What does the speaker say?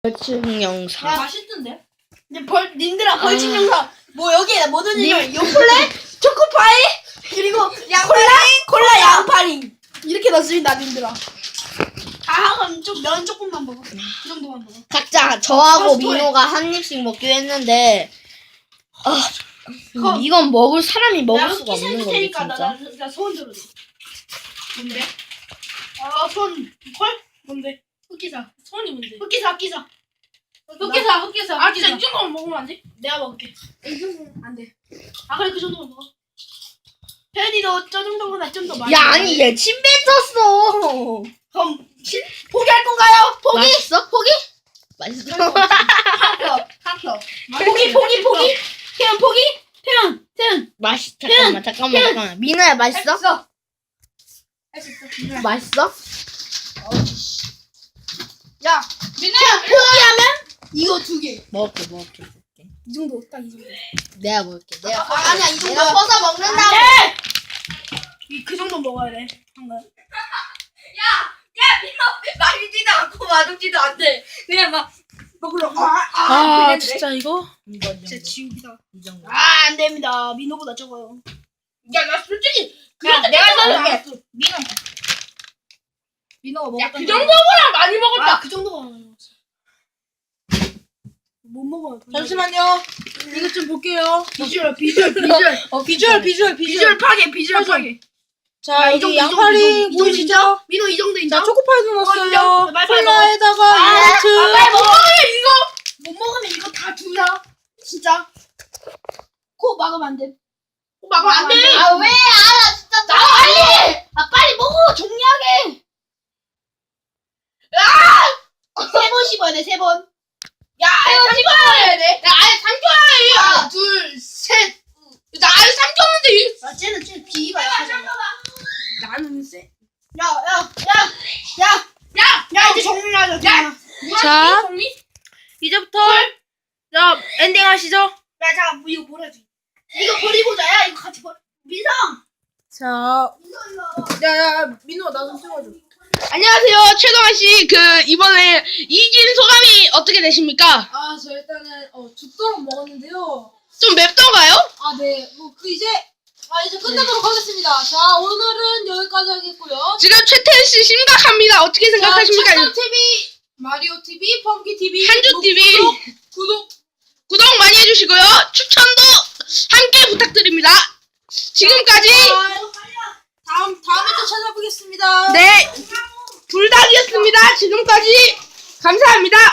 벌칙 영상. 맛있던데? 근데 님들아 벌칙 영상 뭐 여기에 뭐든 있는 요플레, 초코파이, 그리고 콜라 양파링 이렇게 넣습니다 님들아. 그럼 좀 면 조금만 먹어. 그 정도만 먹어. 각자 저하고 퍼스트에. 민호가 한 입씩 먹기로 했는데 그럼 이건 먹을 사람이 먹을 내가 수가 흑기 없는 세줄 건데 테니까 진짜. 나 소원 들어줘. 뭔데? 손 콜? 뭔데? 흑기사. 손이 뭔데? 흑기사. 흑기사. 아 진짜 흑기사. 이 정도만 먹으면 안 돼? 내가 먹을게. 이 정도면 안 돼. 아 그래 그 정도만 먹어. 혜연이도 저 정도보다 좀 더 많이. 야 아니 얘 침 뱉었어. 그럼 포기할 건가요? 포기? 맛있어? 포기? 맛있어. 학교. 포기. 태연 포기? 태연. 잠깐만. 민호야 맛있어? 할 수 있어. 맛있어? 야 민호야 포기하면 이거 2개. 먹을게. 이 정도 딱 이 정도. 내가 먹을게. 아니야 이 정도. 내가 퍼서 먹는다고. 그 정도 먹어야 돼. 한가. 맛있지도 않고 맛없지도 않대. 그냥 막 먹으러. 그냥 진짜 이거? 진짜 지옥이다. 이 정도. 안 됩니다. 민호보다 적어요. 야 나 솔직히 내가 먹을게. 민호가 먹었던 그 정도보다 많이 먹었다. 그 정도가 많이 먹었어. 못 먹어요. 잠시만요. 이거 좀 볼게요. 비주얼. 비주얼 파괴. 이 자, 여기 정도, 양파리 이 정도 보이시죠? 민호 이 정도 인정? 자, 초코파이도 넣었어요. 빨리 콜라에다가 빨리 요거트. 먹어 이거. 못 먹으면 이거 다 주자. 진짜. 코 막으면 안 돼. 막으면 안 돼. 아 왜? 알아 진짜. 나 빨리. 빨리 먹어 정리하게. 3번 씹어야 돼 3번. 야, 아예 씹어야 돼. 야, 아예 3초 하나, 둘, 셋. 나 아예 3초 했는데. 쟤는 비위가 약하잖아. 나는 쎄. 야 이제 정리하자. 자, 이제부터 자 엔딩 하시죠. 야 잠깐 이거 뭐라지? 이거 버리고 자야 이거 같이 버려. 민성. 자, 민성 야, 민호 나 좀 찍어줘. 안녕하세요, 최동환 씨. 이번에 이긴 소감이 어떻게 되십니까? 저 일단은 죽도록 먹었는데요. 좀 맵던가요? 네, 이제 끝내도록 하겠습니다. 자, 오늘은 여기까지 하겠고요. 지금 최태현 씨 심각합니다. 어떻게 생각하십니까? 자, TV, 마리오 TV, 펑키 TV, 한주 TV 구독 많이 해주시고요. 추천도 함께 부탁드립니다. 지금까지 다음에 또 찾아보겠습니다. 네 불닭이었습니다. 지금까지 감사합니다.